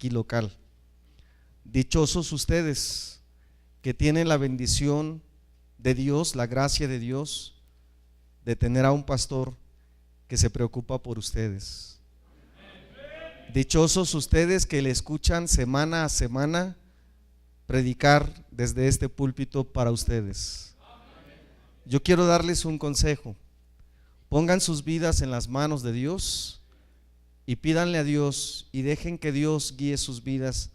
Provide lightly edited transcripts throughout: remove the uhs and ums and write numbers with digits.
aquí local. Dichosos ustedes que tienen la bendición de Dios, la gracia de Dios, de tener a un pastor que se preocupa por ustedes. Dichosos ustedes que le escuchan semana a semana predicar desde este púlpito para ustedes. Yo quiero darles un consejo: pongan sus vidas en las manos de Dios y pídanle a Dios y dejen que Dios guíe sus vidas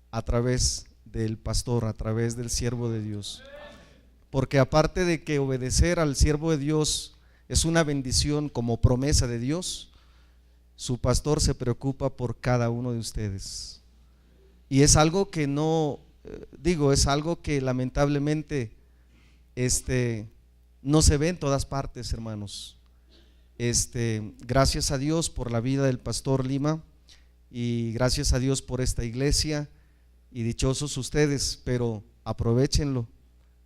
a través del pastor, a través del siervo de Dios. Porque aparte de que obedecer al siervo de Dios es una bendición como promesa de Dios, su pastor se preocupa por cada uno de ustedes. Y es algo que es algo que lamentablemente no se ve en todas partes, hermanos. Gracias a Dios por la vida del pastor Lima y gracias a Dios por esta iglesia, y dichosos ustedes, pero aprovechenlo,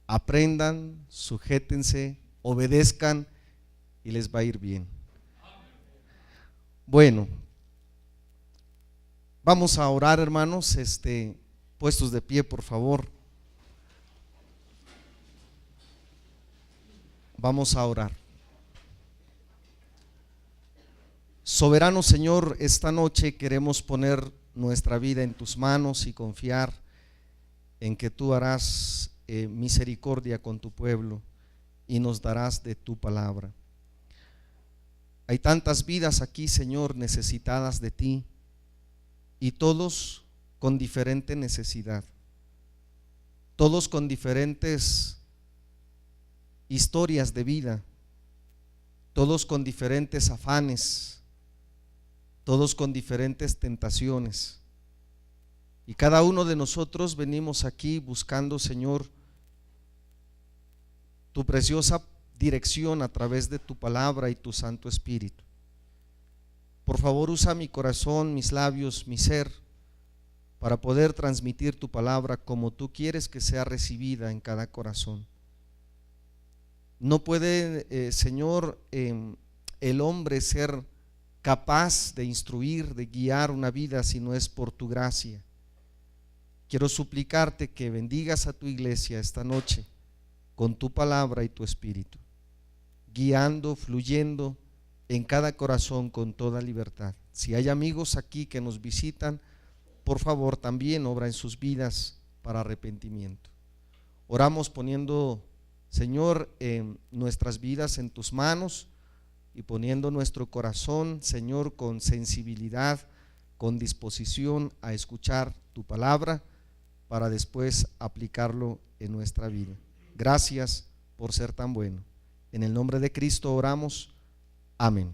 aprendan, sujétense, obedezcan y les va a ir bien. Bueno, vamos a orar, hermanos, puestos de pie, por favor. Vamos a orar. Soberano Señor, esta noche queremos poner nuestra vida en tus manos y confiar en que tú harás misericordia con tu pueblo y nos darás de tu palabra. Hay tantas vidas aquí, Señor, necesitadas de ti, y todos con diferente necesidad, todos con diferentes historias de vida, todos con diferentes afanes, todos con diferentes tentaciones, y cada uno de nosotros venimos aquí buscando, Señor, tu preciosa dirección a través de tu palabra y tu Santo Espíritu. Por favor, usa mi corazón, mis labios, mi ser, para poder transmitir tu palabra como tú quieres que sea recibida en cada corazón. No puede, Señor, el hombre ser capaz de instruir, de guiar una vida si no es por tu gracia. Quiero suplicarte que bendigas a tu iglesia esta noche con tu palabra y tu espíritu, guiando, fluyendo en cada corazón con toda libertad. Si hay amigos aquí que nos visitan, por favor también obra en sus vidas para arrepentimiento. Oramos poniendo, Señor, nuestras vidas en tus manos y poniendo nuestro corazón, Señor, con sensibilidad, con disposición a escuchar tu palabra para después aplicarlo en nuestra vida. Gracias por ser tan bueno. En el nombre de Cristo oramos. Amén.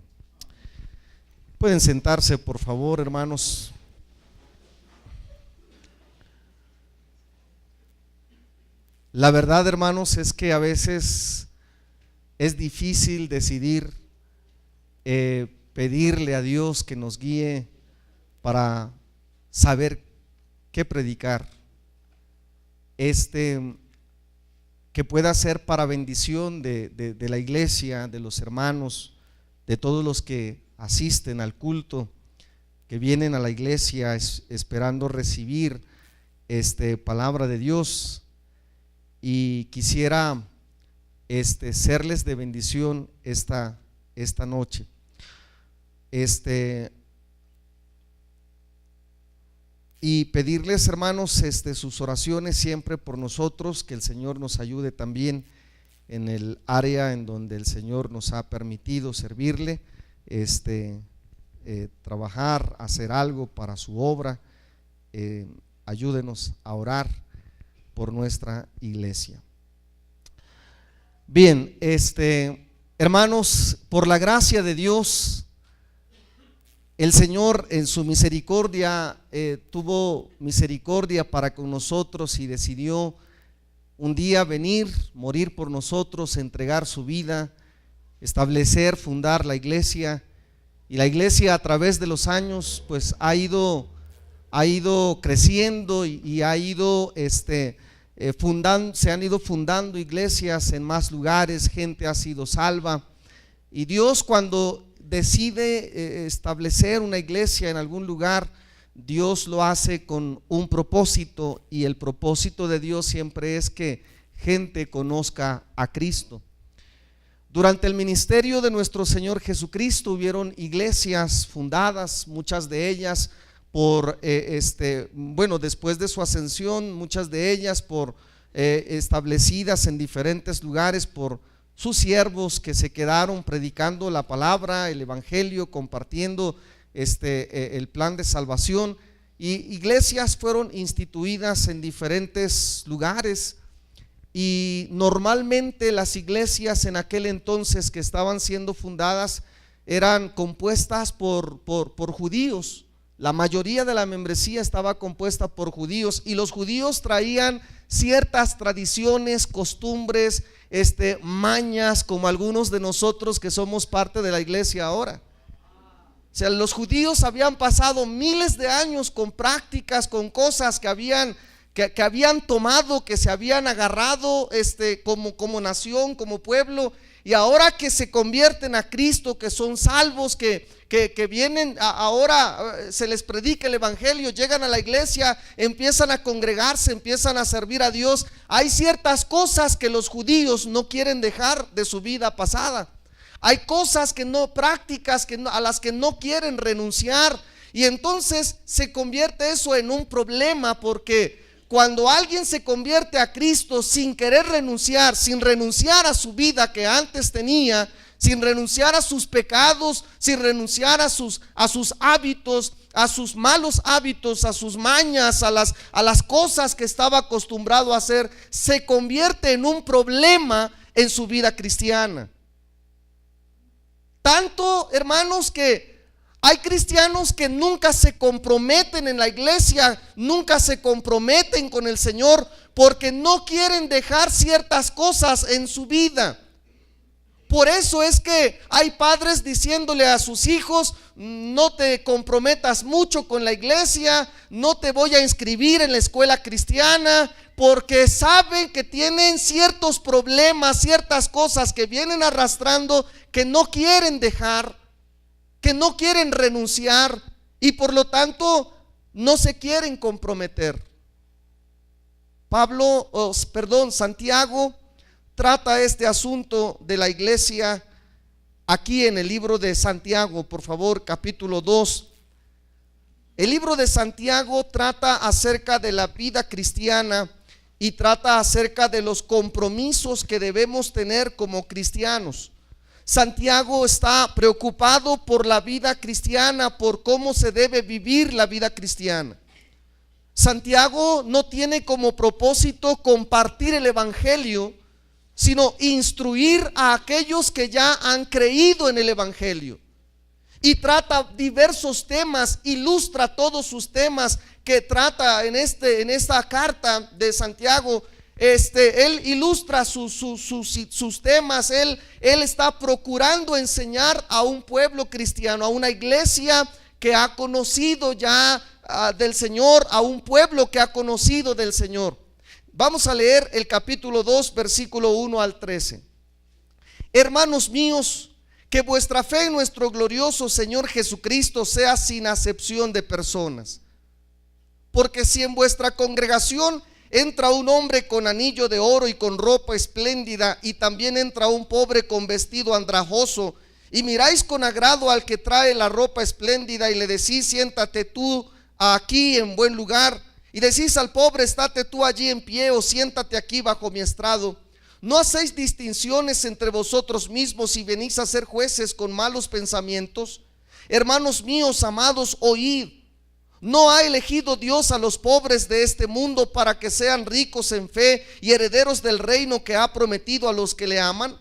Pueden sentarse, por favor, hermanos. La verdad, hermanos, es que a veces es difícil decidir pedirle a Dios que nos guíe para saber qué predicar, que pueda ser para bendición de la iglesia, de los hermanos, de todos los que asisten al culto, que vienen a la iglesia esperando recibir palabra de Dios. Y quisiera serles de bendición esta noche. Y pedirles, hermanos, sus oraciones siempre por nosotros, que el Señor nos ayude también en el área en donde el Señor nos ha permitido servirle, trabajar, hacer algo para su obra. Ayúdenos a orar por nuestra iglesia. Bien, hermanos, por la gracia de Dios, el Señor en su misericordia tuvo misericordia para con nosotros y decidió un día venir, morir por nosotros, entregar su vida, establecer, fundar la iglesia. Y la iglesia a través de los años pues ha ido creciendo y ha ido se han ido fundando iglesias en más lugares, gente ha sido salva. Y Dios, cuando decide establecer una iglesia en algún lugar, Dios lo hace con un propósito, y el propósito de Dios siempre es que gente conozca a Cristo. Durante el ministerio de nuestro Señor Jesucristo hubieron iglesias fundadas, muchas de ellas por después de su ascensión, muchas de ellas por establecidas en diferentes lugares por sus siervos que se quedaron predicando la palabra, el evangelio, compartiendo el plan de salvación, y iglesias fueron instituidas en diferentes lugares. Y normalmente las iglesias en aquel entonces que estaban siendo fundadas eran compuestas por judíos. La mayoría de la membresía estaba compuesta por judíos, y los judíos traían ciertas tradiciones, costumbres, mañas, como algunos de nosotros que somos parte de la iglesia ahora. O sea, los judíos habían pasado miles de años con prácticas, con cosas que habían tomado, que se habían agarrado como nación, como pueblo, y ahora que se convierten a Cristo, que son salvos, que vienen, ahora se les predica el evangelio, llegan a la iglesia, empiezan a congregarse, empiezan a servir a Dios. Hay ciertas cosas que los judíos no quieren dejar de su vida pasada. Hay cosas prácticas a las que no quieren renunciar, y entonces se convierte eso en un problema, porque cuando alguien se convierte a Cristo sin querer renunciar, sin renunciar a su vida que antes tenía, sin renunciar a sus pecados, sin renunciar a sus hábitos, a sus malos hábitos, a sus mañas, a las cosas que estaba acostumbrado a hacer, se convierte en un problema en su vida cristiana. Tanto, hermanos, que hay cristianos que nunca se comprometen en la iglesia, nunca se comprometen con el Señor, porque no quieren dejar ciertas cosas en su vida. Por eso es que hay padres diciéndole a sus hijos: no te comprometas mucho con la iglesia, no te voy a inscribir en la escuela cristiana, porque saben que tienen ciertos problemas, ciertas cosas que vienen arrastrando, que no quieren dejar, que no quieren renunciar, y por lo tanto no se quieren comprometer. Santiago trata este asunto de la iglesia aquí en el libro de Santiago, por favor, capítulo 2. El libro de Santiago trata acerca de la vida cristiana y trata acerca de los compromisos que debemos tener como cristianos. Santiago está preocupado por la vida cristiana, por cómo se debe vivir la vida cristiana. Santiago no tiene como propósito compartir el evangelio, sino instruir a aquellos que ya han creído en el evangelio. Y trata diversos temas, ilustra todos sus temas que trata en esta carta de Santiago. Él ilustra sus temas. Él está procurando enseñar a un pueblo cristiano, a una iglesia que ha conocido ya del Señor, a un pueblo que ha conocido del Señor. Vamos a leer el capítulo 2, versículo 1 al 13. Hermanos míos, que vuestra fe en nuestro glorioso Señor Jesucristo sea sin acepción de personas. Porque si en vuestra congregación entra un hombre con anillo de oro y con ropa espléndida, y también entra un pobre con vestido andrajoso, y miráis con agrado al que trae la ropa espléndida, y le decís: siéntate tú aquí en buen lugar, y decís al pobre: estate tú allí en pie, o siéntate aquí bajo mi estrado, ¿no hacéis distinciones entre vosotros mismos y venís a ser jueces con malos pensamientos? Hermanos míos amados, oíd. ¿No ha elegido Dios a los pobres de este mundo para que sean ricos en fe y herederos del reino que ha prometido a los que le aman?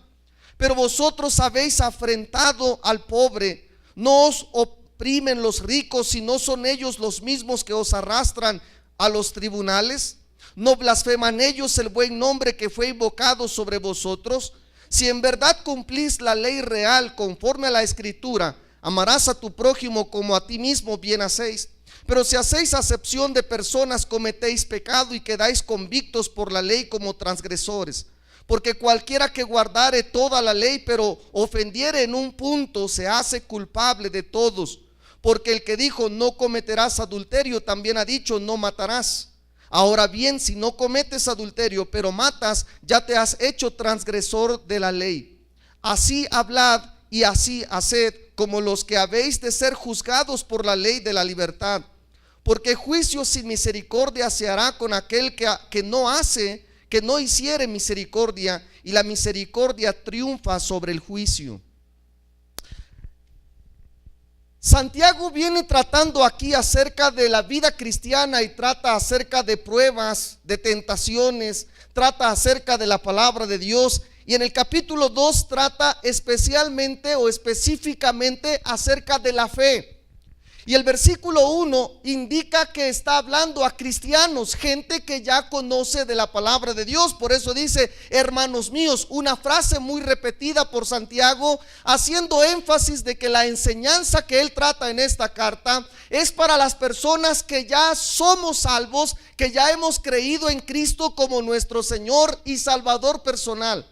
Pero vosotros habéis afrentado al pobre. ¿No os oprimen los ricos, y no son ellos los mismos que os arrastran a los tribunales? ¿No blasfeman ellos el buen nombre que fue invocado sobre vosotros? Si en verdad cumplís la ley real conforme a la escritura, amarás a tu prójimo como a ti mismo, bien hacéis. Pero si hacéis acepción de personas, cometéis pecado y quedáis convictos por la ley como transgresores. Porque cualquiera que guardare toda la ley, pero ofendiere en un punto, se hace culpable de todos. porque el que dijo no cometerás adulterio también ha dicho no matarás. Ahora bien, si no cometes adulterio pero matas, ya te has hecho transgresor de la ley. Así hablad y así haced, como los que habéis de ser juzgados por la ley de la libertad. Porque juicio sin misericordia se hará con aquel que no hiciere misericordia, y la misericordia triunfa sobre el juicio. Santiago viene tratando aquí acerca de la vida cristiana y trata acerca de pruebas, de tentaciones, trata acerca de la palabra de Dios. Y en el capítulo 2 trata especialmente o específicamente acerca de la fe. Y el versículo 1 indica que está hablando a cristianos, gente que ya conoce de la palabra de Dios. Por eso dice, hermanos míos, una frase muy repetida por Santiago, haciendo énfasis de que la enseñanza que él trata en esta carta es para las personas que ya somos salvos, que ya hemos creído en Cristo como nuestro Señor y Salvador personal.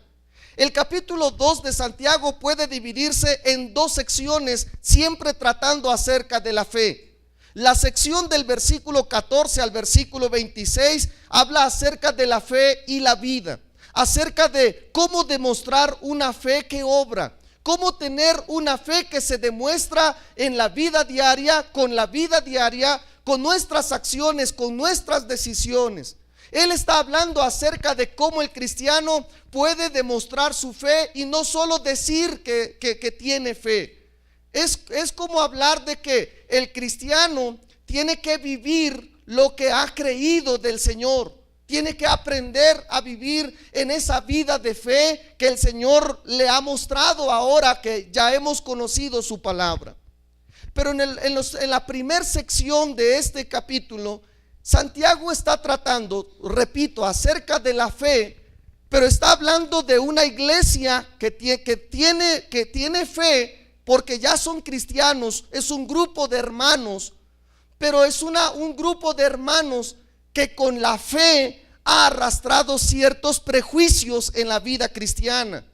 El capítulo 2 de Santiago puede dividirse en dos secciones, siempre tratando acerca de la fe. La sección del versículo 14 al versículo 26 habla acerca de la fe y la vida, acerca de cómo demostrar una fe que obra, cómo tener una fe que se demuestra en la vida diaria, con nuestras acciones, con nuestras decisiones. Él está hablando acerca de cómo el cristiano puede demostrar su fe y no solo decir que tiene fe. Es como hablar de que el cristiano tiene que vivir lo que ha creído del Señor. Tiene que aprender a vivir en esa vida de fe que el Señor le ha mostrado ahora que ya hemos conocido su palabra. Pero en la primera sección de este capítulo, Santiago está tratando, repito, acerca de la fe, pero está hablando de una iglesia que tiene fe porque ya son cristianos. Es un grupo de hermanos, pero es un grupo de hermanos que con la fe ha arrastrado ciertos prejuicios en la vida cristiana.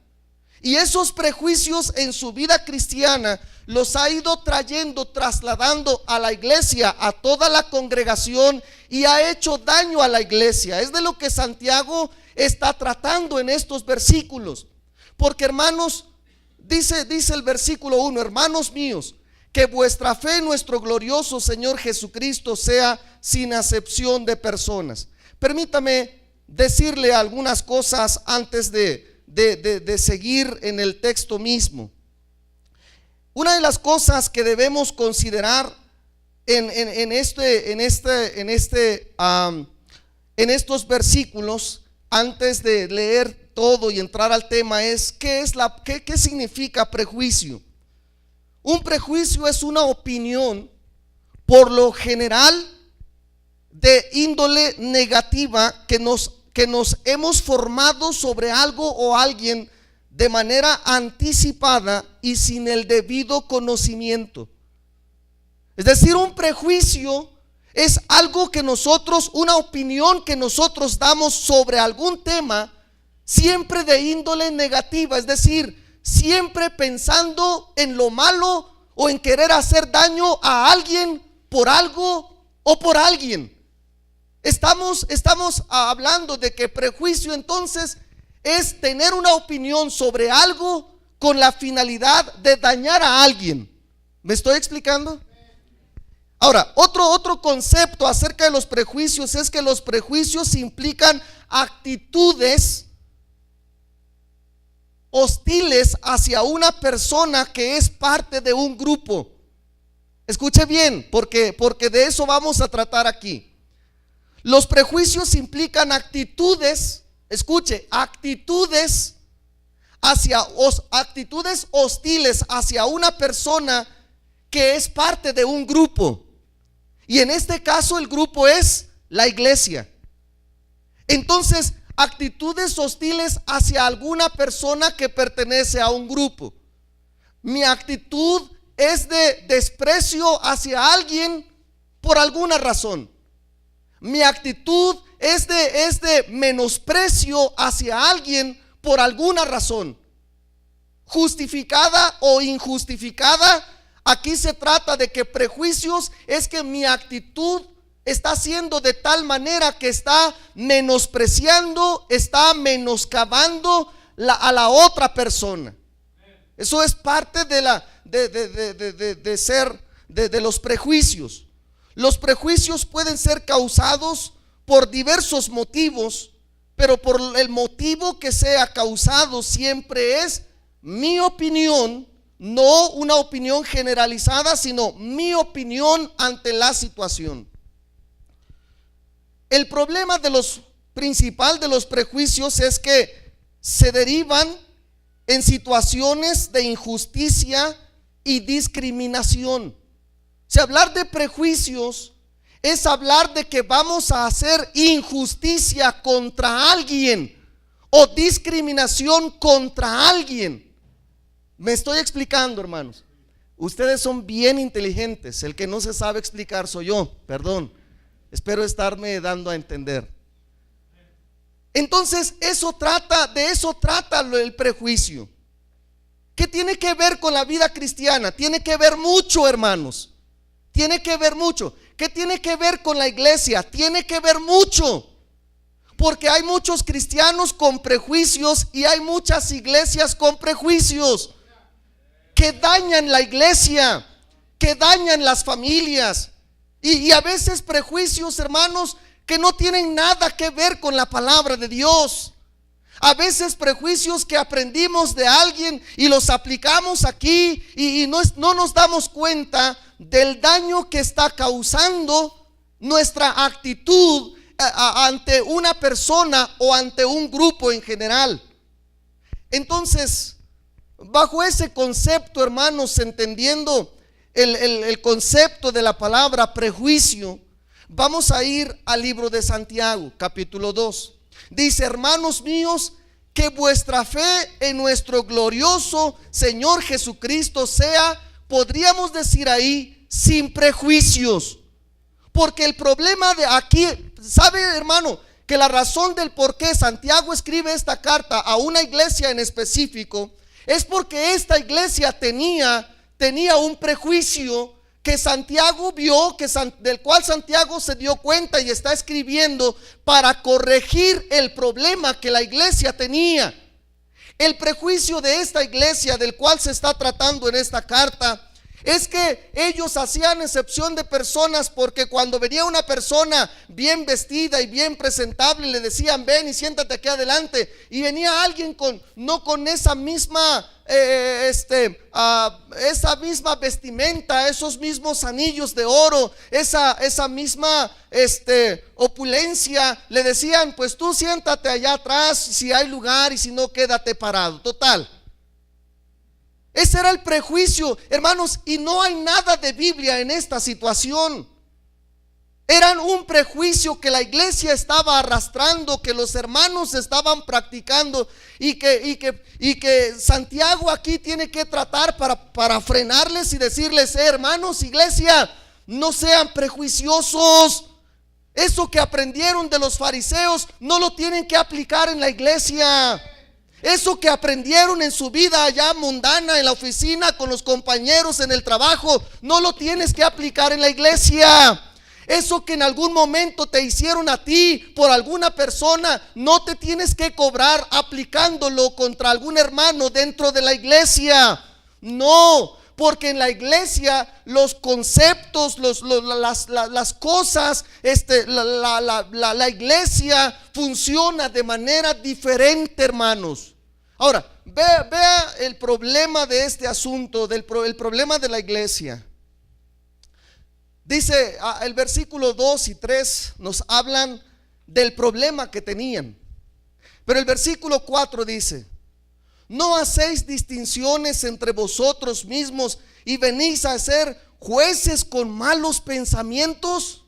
Y esos prejuicios en su vida cristiana los ha ido trasladando a la iglesia, a toda la congregación, y ha hecho daño a la iglesia. Es de lo que Santiago está tratando en estos versículos. Porque, hermanos, dice el versículo 1, hermanos míos, que vuestra fe en nuestro glorioso Señor Jesucristo sea sin acepción de personas. Permítame decirle algunas cosas antes de seguir en el texto mismo. Una de las cosas que debemos considerar en estos versículos, antes de leer todo y entrar al tema, es ¿qué significa prejuicio? Un prejuicio es una opinión, por lo general, de índole negativa que nos hemos formado sobre algo o alguien de manera anticipada y sin el debido conocimiento. Es decir, un prejuicio es algo que una opinión que nosotros damos sobre algún tema, siempre de índole negativa, es decir, siempre pensando en lo malo o en querer hacer daño a alguien por algo o por alguien. Estamos hablando de que prejuicio entonces es tener una opinión sobre algo con la finalidad de dañar a alguien. ¿Me estoy explicando? Ahora, otro concepto acerca de los prejuicios es que los prejuicios implican actitudes hostiles hacia una persona que es parte de un grupo. Escuche bien, porque de eso vamos a tratar aquí. Los prejuicios implican actitudes, escuche, actitudes hostiles hacia una persona que es parte de un grupo. Y en este caso el grupo es la iglesia. Entonces, actitudes hostiles hacia alguna persona que pertenece a un grupo. Mi actitud es de desprecio hacia alguien por alguna razón. Mi actitud es de menosprecio hacia alguien por alguna razón, justificada o injustificada. Aquí se trata de que prejuicios es que mi actitud está siendo de tal manera que está menospreciando, está menoscabando a la otra persona. Eso es parte de los prejuicios. Los prejuicios pueden ser causados por diversos motivos, pero por el motivo que sea causado siempre es mi opinión, no una opinión generalizada, sino mi opinión ante la situación. El problema principal de los prejuicios es que se derivan en situaciones de injusticia y discriminación. Si hablar de prejuicios es hablar de que vamos a hacer injusticia contra alguien o discriminación contra alguien. Me estoy explicando, hermanos. Ustedes son bien inteligentes. El que no se sabe explicar soy yo, perdón. Espero estarme dando a entender. Entonces, de eso trata el prejuicio. ¿Qué tiene que ver con la vida cristiana? Tiene que ver mucho, hermanos. Tiene que ver mucho. ¿Qué tiene que ver con la iglesia? Tiene que ver mucho. Porque hay muchos cristianos con prejuicios y hay muchas iglesias con prejuicios que dañan la iglesia, que dañan las familias. Y a veces prejuicios, hermanos, que no tienen nada que ver con la palabra de Dios. A veces prejuicios que aprendimos de alguien y los aplicamos aquí y no nos damos cuenta del daño que está causando nuestra actitud ante una persona o ante un grupo en general. Entonces, bajo ese concepto, hermanos, entendiendo el concepto de la palabra prejuicio, vamos a ir al libro de Santiago, capítulo 2. Dice: hermanos míos, que vuestra fe en nuestro glorioso Señor Jesucristo sea, podríamos decir ahí, sin prejuicios. Porque el problema de aquí, ¿sabe, hermano? Que la razón del por qué Santiago escribe esta carta a una iglesia en específico es porque esta iglesia tenía un prejuicio que Santiago vio, del cual Santiago se dio cuenta y está escribiendo para corregir el problema que la iglesia tenía. El prejuicio de esta iglesia, del cual se está tratando en esta carta, es que ellos hacían excepción de personas, porque cuando venía una persona bien vestida y bien presentable, le decían: ven y siéntate aquí adelante. Y venía alguien no con esa misma esa misma vestimenta, esos mismos anillos de oro, esa misma opulencia, le decían: pues tú siéntate allá atrás si hay lugar, y si no, quédate parado. Total, ese era el prejuicio, hermanos, y no hay nada de Biblia en esta situación. Eran un prejuicio que la iglesia estaba arrastrando, que los hermanos estaban practicando, y que Santiago aquí tiene que tratar para frenarles y decirles: hermanos, iglesia, no sean prejuiciosos. Eso que aprendieron de los fariseos no lo tienen que aplicar en la iglesia. Eso que aprendieron en su vida allá mundana, en la oficina, con los compañeros, en el trabajo, no lo tienes que aplicar en la iglesia. Eso que en algún momento te hicieron a ti por alguna persona, no te tienes que cobrar aplicándolo contra algún hermano dentro de la iglesia. No, porque en la iglesia los conceptos, las cosas, la iglesia funciona de manera diferente, hermanos. Ahora, vea el problema de este asunto, el problema de la iglesia. Dice el versículo 2 y 3 nos hablan del problema que tenían. Pero el versículo 4 dice: no hacéis distinciones entre vosotros mismos y venís a ser jueces con malos pensamientos.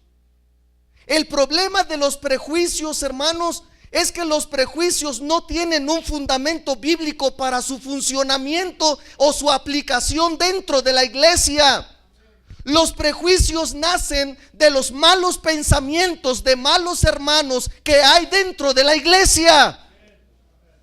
El problema de los prejuicios, hermanos, es que los prejuicios no tienen un fundamento bíblico para su funcionamiento o su aplicación dentro de la iglesia. Los prejuicios nacen de los malos pensamientos de malos hermanos que hay dentro de la iglesia.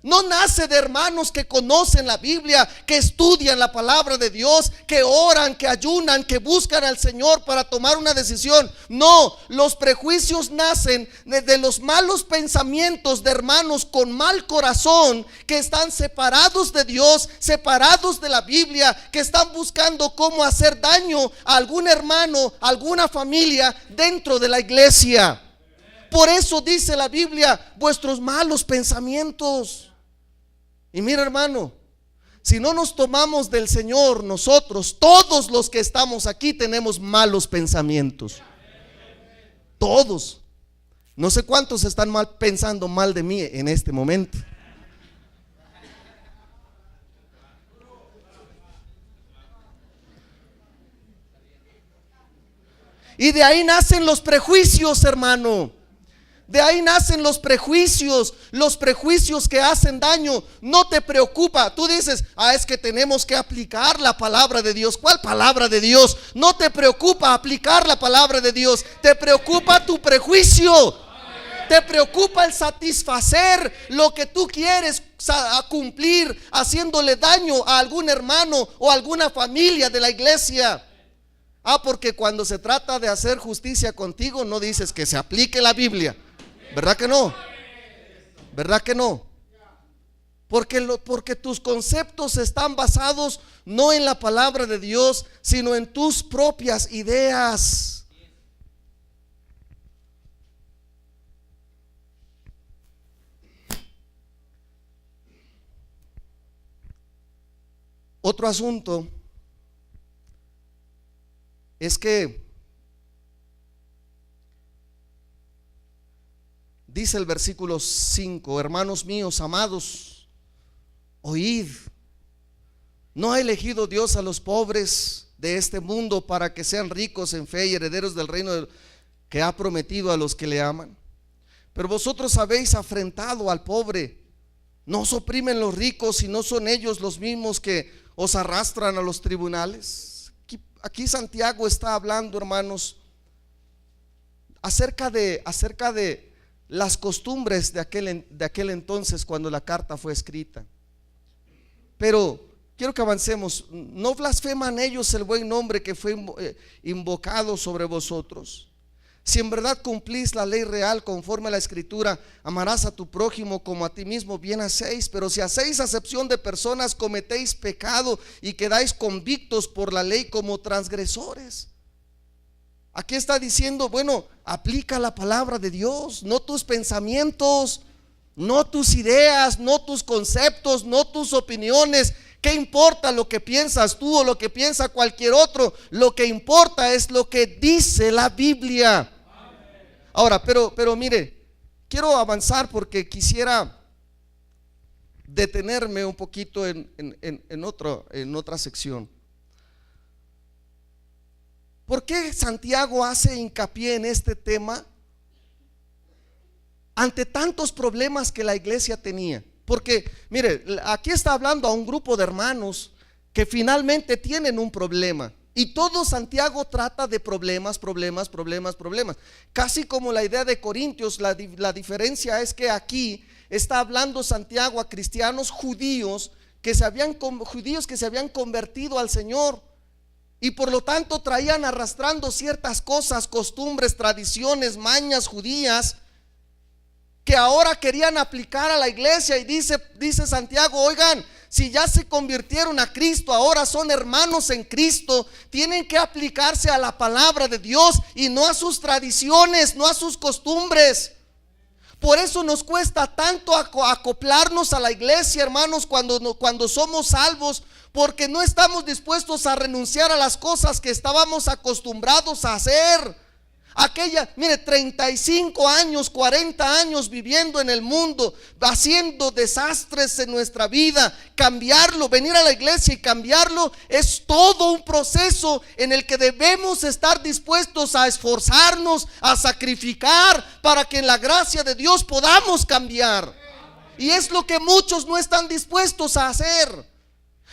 No nace de hermanos que conocen la Biblia, que estudian la palabra de Dios, que oran, que ayunan, que buscan al Señor para tomar una decisión. No, los prejuicios nacen de los malos pensamientos de hermanos con mal corazón, que están separados de Dios, separados de la Biblia, que están buscando cómo hacer daño a algún hermano, a alguna familia dentro de la iglesia. Por eso dice la Biblia, vuestros malos pensamientos. Y mira, hermano, si no nos tomamos del Señor, nosotros, todos los que estamos aquí, tenemos malos pensamientos. Todos. No sé cuántos están pensando mal de mí en este momento. Y de ahí nacen los prejuicios, hermano. De ahí nacen los prejuicios que hacen daño. No te preocupa. Tú dices, es que tenemos que aplicar la palabra de Dios. ¿Cuál palabra de Dios? No te preocupa aplicar la palabra de Dios. Te preocupa tu prejuicio. Te preocupa el satisfacer lo que tú quieres cumplir, haciéndole daño a algún hermano o alguna familia de la iglesia. Porque cuando se trata de hacer justicia contigo, no dices que se aplique la Biblia. ¿Verdad que no? ¿Verdad que no? Porque tus conceptos están basados no en la palabra de Dios, sino en tus propias ideas. Otro asunto es que dice el versículo 5: hermanos míos amados, oíd, ¿no ha elegido Dios a los pobres de este mundo para que sean ricos en fe y herederos del reino que ha prometido a los que le aman? Pero vosotros habéis afrentado al pobre. ¿No os oprimen los ricos y no son ellos los mismos que os arrastran a los tribunales? Aquí Santiago está hablando, hermanos, acerca de las costumbres de aquel entonces cuando la carta fue escrita. Pero quiero que avancemos. No blasfeman ellos el buen nombre que fue invocado sobre vosotros. Si en verdad cumplís la ley real conforme a la escritura, amarás a tu prójimo como a ti mismo, bien hacéis. Pero si hacéis acepción de personas, cometéis pecado y quedáis convictos por la ley como transgresores. Aquí está diciendo, bueno, aplica la palabra de Dios, no tus pensamientos, no tus ideas, no tus conceptos, no tus opiniones. ¿Qué importa lo que piensas tú o lo que piensa cualquier otro? Lo que importa es lo que dice la Biblia. Ahora, pero mire, quiero avanzar porque quisiera detenerme un poquito en otra sección. ¿Por qué Santiago hace hincapié en este tema ante tantos problemas que la iglesia tenía? Porque, mire, aquí está hablando a un grupo de hermanos que finalmente tienen un problema. Y todo Santiago trata de problemas. Casi como la idea de Corintios, la diferencia es que aquí está hablando Santiago a cristianos judíos que se habían convertido al Señor. Y por lo tanto traían arrastrando ciertas cosas, costumbres, tradiciones, mañas judías que ahora querían aplicar a la iglesia. Y dice Santiago, oigan, si ya se convirtieron a Cristo, ahora son hermanos en Cristo, tienen que aplicarse a la palabra de Dios y no a sus tradiciones, no a sus costumbres. Por eso nos cuesta tanto acoplarnos a la iglesia, hermanos, cuando somos salvos, porque no estamos dispuestos a renunciar a las cosas que estábamos acostumbrados a hacer. Mire, 35 años, 40 años viviendo en el mundo, haciendo desastres en nuestra vida. Cambiarlo, venir a la iglesia y cambiarlo es todo un proceso en el que debemos estar dispuestos a esforzarnos, a sacrificar para que en la gracia de Dios podamos cambiar. Y es lo que muchos no están dispuestos a hacer.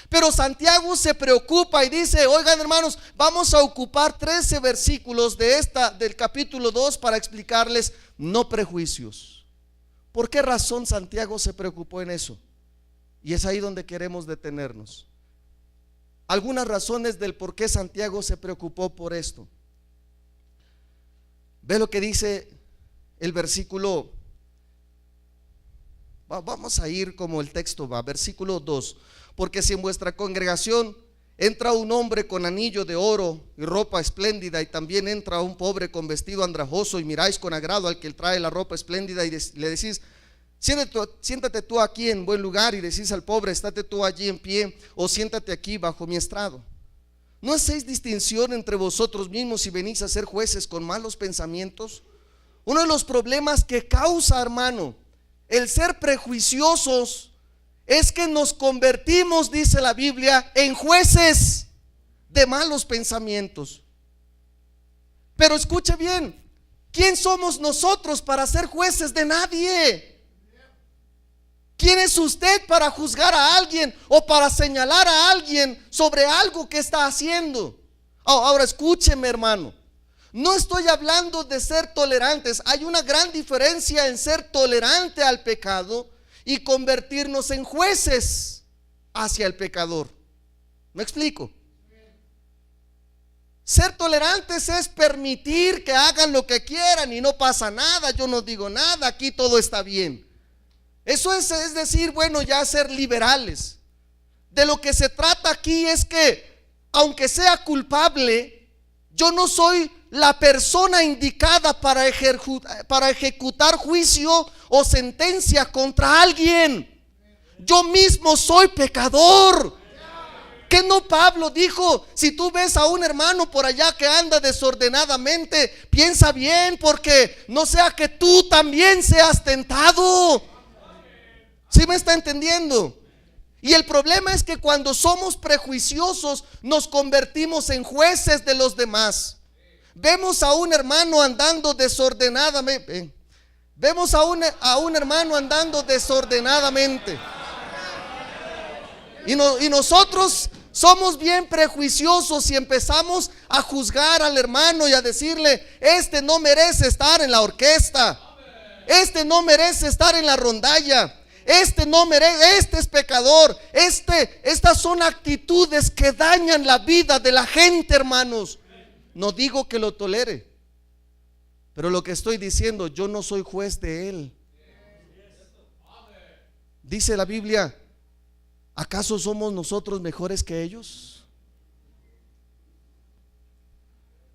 Pero Santiago se preocupa y dice, oigan hermanos, vamos a ocupar 13 versículos del capítulo 2 para explicarles no prejuicios. ¿Por qué razón Santiago se preocupó en eso? Y es ahí donde queremos detenernos. Algunas razones del por qué Santiago se preocupó por esto. Ve lo que dice el versículo. Vamos a ir como el texto va, versículo 2. Porque si en vuestra congregación entra un hombre con anillo de oro y ropa espléndida, y también entra un pobre con vestido andrajoso, y miráis con agrado al que trae la ropa espléndida, y le decís: siéntate tú aquí en buen lugar, y decís al pobre: estate tú allí en pie, o siéntate aquí bajo mi estrado. ¿No hacéis distinción entre vosotros mismos y venís a ser jueces con malos pensamientos? Uno de los problemas que causa, hermano, el ser prejuiciosos es que nos convertimos, dice la Biblia, en jueces de malos pensamientos. Pero escuche bien, ¿quién somos nosotros para ser jueces de nadie? ¿Quién es usted para juzgar a alguien o para señalar a alguien sobre algo que está haciendo? Ahora escúcheme, hermano, no estoy hablando de ser tolerantes. Hay una gran diferencia en ser tolerante al pecado y convertirnos en jueces hacia el pecador. ¿Me explico? Ser tolerantes es permitir que hagan lo que quieran y no pasa nada, yo no digo nada, aquí todo está bien. Eso es decir, bueno, ya ser liberales. De lo que se trata aquí es que, aunque sea culpable, yo no soy la persona indicada para ejecutar juicio o sentencia contra alguien. Yo mismo soy pecador. ¿Qué no Pablo dijo? Si tú ves a un hermano por allá que anda desordenadamente, piensa bien, porque no sea que tú también seas tentado. ¿Sí me está entendiendo? Y el problema es que cuando somos prejuiciosos nos convertimos en jueces de los demás. Vemos a un hermano andando desordenadamente. Vemos a un hermano andando desordenadamente. Y nosotros somos bien prejuiciosos y empezamos a juzgar al hermano y a decirle: este no merece estar en la orquesta, este no merece estar en la rondalla, este no merece, este es pecador. Estas son actitudes que dañan la vida de la gente, hermanos. No digo que lo tolere, pero lo que estoy diciendo, yo no soy juez de él. Dice la Biblia: ¿acaso somos nosotros mejores que ellos?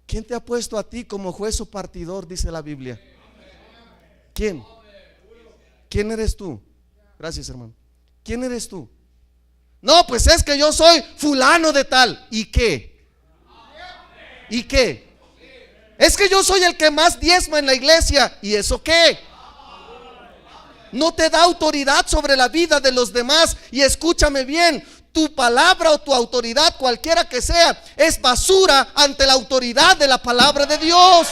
¿Quién te ha puesto a ti como juez o partidor? Dice la Biblia. ¿Quién? ¿Quién eres tú? Gracias, hermano. ¿Quién eres tú? No, pues es que yo soy fulano de tal. ¿Y qué? ¿Y qué? Es que yo soy el que más diezma en la iglesia. ¿Y eso qué? No te da autoridad sobre la vida de los demás. Y escúchame bien, tu palabra o tu autoridad, cualquiera que sea, es basura ante la autoridad de la palabra de Dios.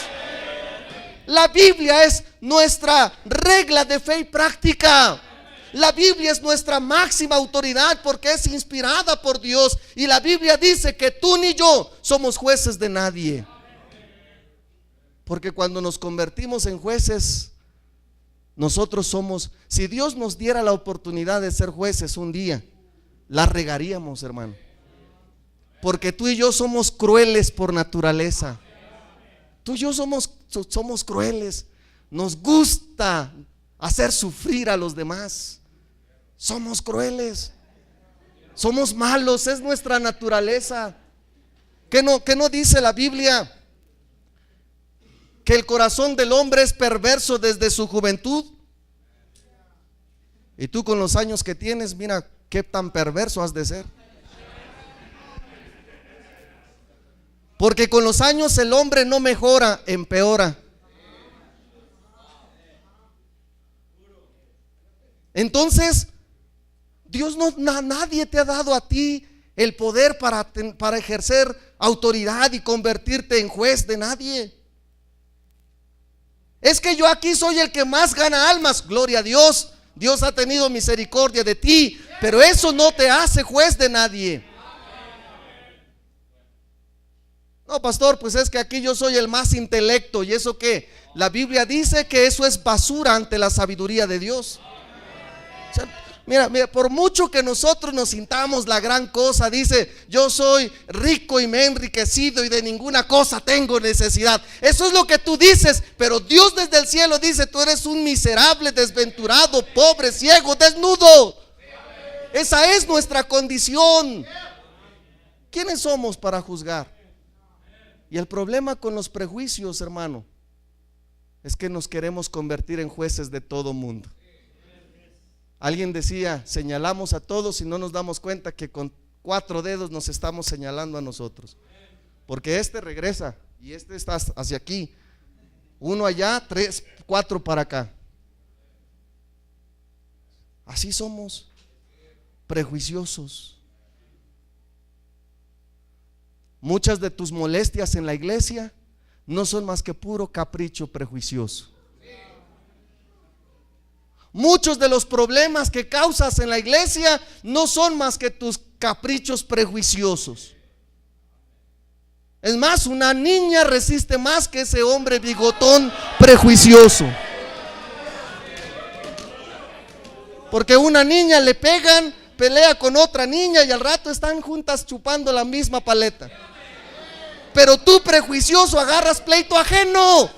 La Biblia es nuestra regla de fe y práctica. La Biblia es nuestra máxima autoridad porque es inspirada por Dios. Y la Biblia dice que tú ni yo somos jueces de nadie. Porque cuando nos convertimos en jueces, nosotros somos, si Dios nos diera la oportunidad de ser jueces un día, la regaríamos, hermano. Porque tú y yo somos crueles por naturaleza. Tú y yo somos crueles. Nos gusta hacer sufrir a los demás. Somos crueles. Somos malos, es nuestra naturaleza. ¿Qué no dice la Biblia? Que el corazón del hombre es perverso desde su juventud. Y tú con los años que tienes, mira qué tan perverso has de ser. Porque con los años el hombre no mejora, empeora. Entonces, Dios nadie te ha dado a ti el poder para ejercer autoridad y convertirte en juez de nadie. Es que yo aquí soy el que más gana almas. Gloria a Dios, Dios ha tenido misericordia de ti, pero eso no te hace juez de nadie. No, pastor, pues es que aquí yo soy el más intelecto. ¿Y eso qué? La Biblia dice que eso es basura ante la sabiduría de Dios. O sea, mira, por mucho que nosotros nos sintamos la gran cosa, dice: yo soy rico y me he enriquecido y de ninguna cosa tengo necesidad. Eso es lo que tú dices, pero Dios desde el cielo dice: tú eres un miserable, desventurado, pobre, ciego, desnudo. Esa es nuestra condición. ¿Quiénes somos para juzgar? Y el problema con los prejuicios, hermano, es que nos queremos convertir en jueces de todo mundo. Alguien decía: señalamos a todos y no nos damos cuenta que con 4 dedos nos estamos señalando a nosotros. Porque este regresa y este está hacia aquí, uno allá, 3, 4 para acá. Así somos, prejuiciosos. Muchas de tus molestias en la iglesia no son más que puro capricho prejuicioso. Muchos de los problemas que causas en la iglesia no son más que tus caprichos prejuiciosos. Es más, una niña resiste más que ese hombre bigotón prejuicioso. Porque una niña le pegan, pelea con otra niña y al rato están juntas chupando la misma paleta. Pero tú, prejuicioso, agarras pleito ajeno.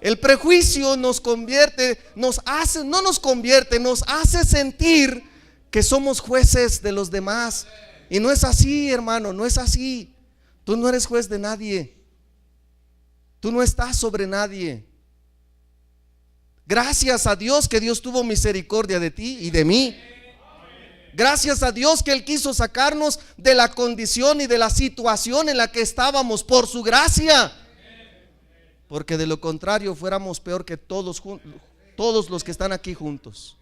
El prejuicio nos convierte, nos hace sentir que somos jueces de los demás. Y no es así, hermano, no es así. Tú no eres juez de nadie. Tú no estás sobre nadie. Gracias a Dios que Dios tuvo misericordia de ti y de mí. Gracias a Dios que Él quiso sacarnos de la condición y de la situación en la que estábamos por su gracia. Porque de lo contrario fuéramos peor que todos los que están aquí juntos.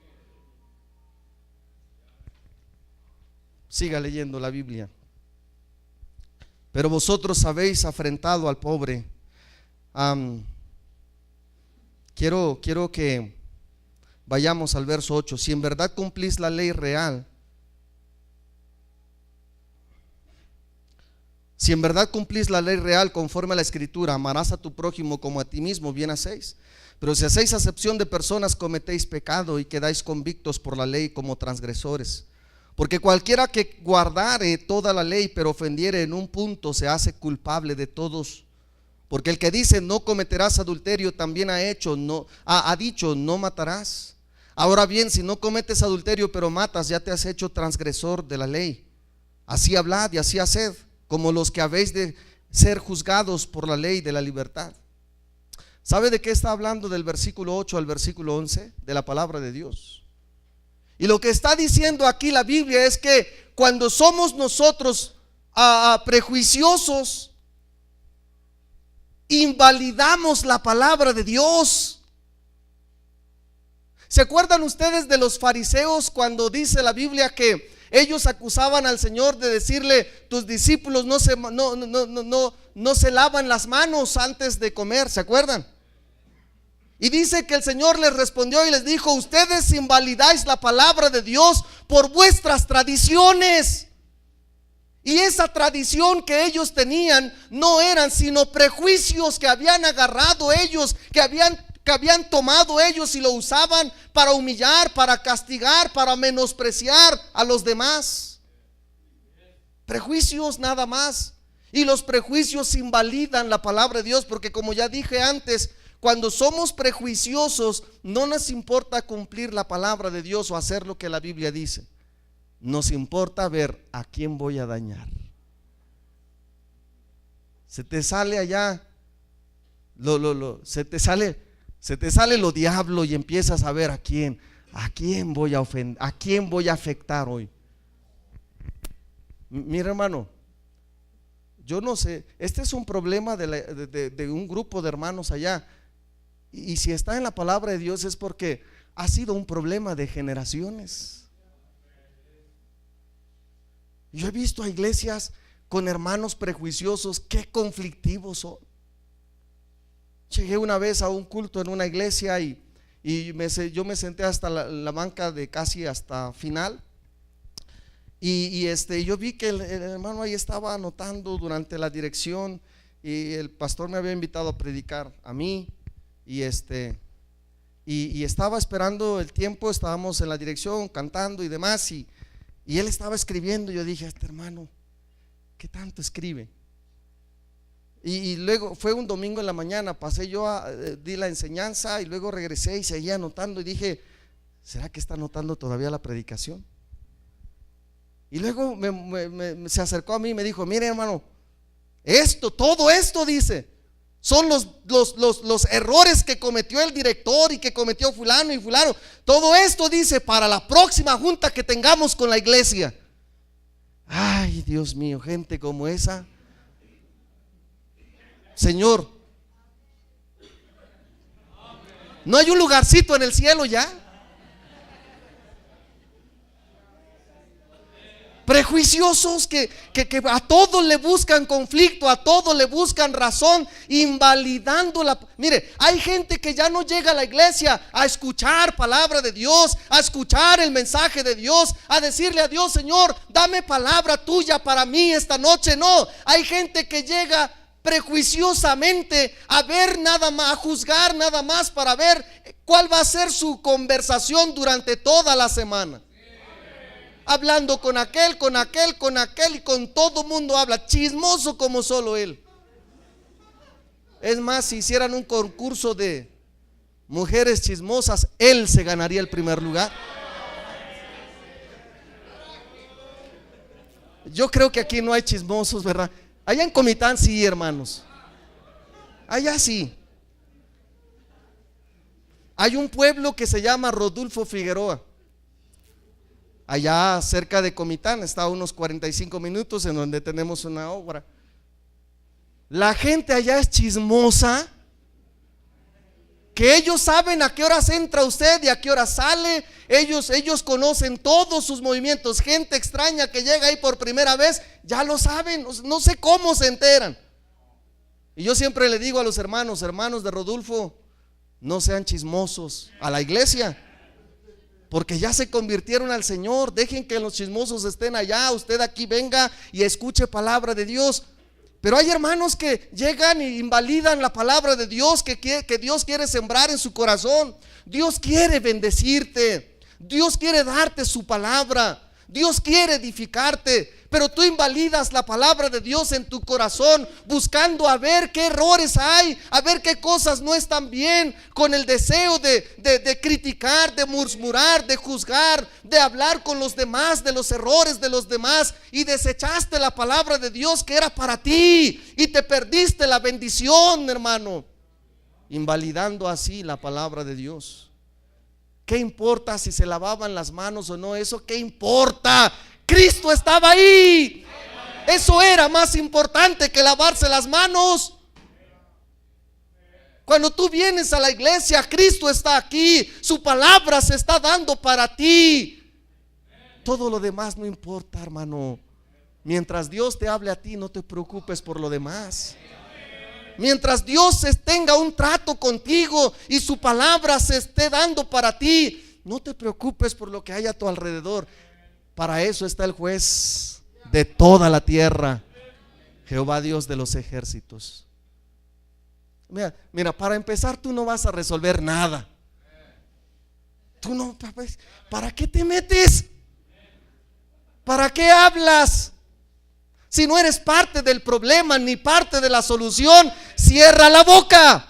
Siga leyendo la Biblia. Pero vosotros habéis afrentado al pobre. Quiero que vayamos al verso 8. Si en verdad cumplís la ley real, si en verdad cumplís la ley real conforme a la Escritura, amarás a tu prójimo como a ti mismo, bien hacéis. Pero si hacéis acepción de personas, cometéis pecado y quedáis convictos por la ley como transgresores. Porque cualquiera que guardare toda la ley, pero ofendiere en un punto, se hace culpable de todos. Porque el que dice: no cometerás adulterio, también ha dicho: no matarás. Ahora bien, si no cometes adulterio pero matas, ya te has hecho transgresor de la ley. Así hablad y así haced, como los que habéis de ser juzgados por la ley de la libertad. ¿Sabe de qué está hablando del versículo 8 al versículo 11? De la palabra de Dios. Y lo que está diciendo aquí la Biblia es que cuando somos nosotros prejuiciosos, invalidamos la palabra de Dios. ¿Se acuerdan ustedes de los fariseos cuando dice la Biblia que ellos acusaban al Señor de decirle: tus discípulos no se lavan las manos antes de comer? ¿Se acuerdan? Y dice que el Señor les respondió y les dijo: ustedes invalidáis la palabra de Dios por vuestras tradiciones. Y esa tradición que ellos tenían no eran sino prejuicios que habían agarrado ellos, que habían tomado ellos y lo usaban para humillar, para castigar, para menospreciar a los demás. Prejuicios nada más. Y los prejuicios invalidan la palabra de Dios, porque como ya dije antes, cuando somos prejuiciosos no nos importa cumplir la palabra de Dios o hacer lo que la Biblia dice. Nos importa ver a quién voy a dañar. Se te sale allá se te sale lo diablo y empiezas a ver a quién voy a ofender, a quién voy a afectar hoy. Mira, hermano, yo no sé, este es un problema de un grupo de hermanos allá, y si está en la palabra de Dios es porque ha sido un problema de generaciones. Yo he visto a iglesias con hermanos prejuiciosos, qué conflictivos son. Llegué una vez a un culto en una iglesia y yo me senté hasta la banca de casi hasta final. Yo vi que el hermano ahí estaba anotando durante la dirección, y el pastor me había invitado a predicar a mí, y estaba esperando el tiempo, estábamos en la dirección cantando y demás, y él estaba escribiendo. Yo dije: este hermano, ¿qué tanto escribe? Y luego fue un domingo en la mañana, pasé yo di la enseñanza y luego regresé y seguía anotando, y dije: ¿será que está anotando todavía la predicación? Y luego se acercó a mí y me dijo: mire, hermano, todo esto, dice, son los errores que cometió el director y que cometió fulano y fulano. Todo esto, dice, para la próxima junta que tengamos con la iglesia. Ay, Dios mío, gente como esa. Señor, ¿no hay un lugarcito en el cielo ya? Prejuiciosos que a todos le buscan conflicto, a todos le buscan razón, invalidando la... Mire, hay gente que ya no llega a la iglesia a escuchar palabra de Dios, a escuchar el mensaje de Dios, a decirle a Dios: Señor, dame palabra tuya para mí esta noche. No, hay gente que llega prejuiciosamente a ver nada más, a juzgar nada más para ver cuál va a ser su conversación durante toda la semana. Hablando con aquel, y con todo mundo habla, chismoso como solo él. Es más, si hicieran un concurso de mujeres chismosas, él se ganaría el primer lugar. Yo creo que aquí no hay chismosos, ¿verdad? Allá en Comitán sí, hermanos. Allá sí. Hay un pueblo que se llama Rodulfo Figueroa. Allá cerca de Comitán, está a unos 45 minutos, en donde tenemos una obra. La gente allá es chismosa, que ellos saben a qué horas entra usted y a qué hora sale. Ellos conocen todos sus movimientos. Gente extraña que llega ahí por primera vez, ya lo saben, no sé cómo se enteran. Y yo siempre le digo a los hermanos de Rodulfo: no sean chismosos a la iglesia, porque ya se convirtieron al Señor. Dejen que los chismosos estén allá, usted aquí venga y escuche palabra de Dios. Pero hay hermanos que llegan y invalidan la palabra de Dios que Dios quiere sembrar en su corazón. Dios quiere bendecirte, Dios quiere darte su palabra, Dios quiere edificarte, pero tú invalidas la palabra de Dios en tu corazón, buscando a ver qué errores hay, a ver qué cosas no están bien, con el deseo de criticar, de murmurar, de juzgar, de hablar con los demás de los errores de los demás, y desechaste la palabra de Dios que era para ti, y te perdiste la bendición, hermano, invalidando así la palabra de Dios. ¿Qué importa si se lavaban las manos o no? Eso, ¿qué importa? Cristo estaba ahí. Eso era más importante que lavarse las manos. Cuando tú vienes a la iglesia, Cristo está aquí, su palabra se está dando para ti. Todo lo demás no importa, hermano. Mientras Dios te hable a ti, no te preocupes por lo demás. Mientras Dios tenga un trato contigo y su palabra se esté dando para ti, no te preocupes por lo que hay a tu alrededor. Para eso está el juez de toda la tierra, Jehová Dios de los ejércitos. Mira, para empezar, tú no vas a resolver nada. Tú no, ¿para qué te metes? ¿Para qué hablas? Si no eres parte del problema ni parte de la solución, cierra la boca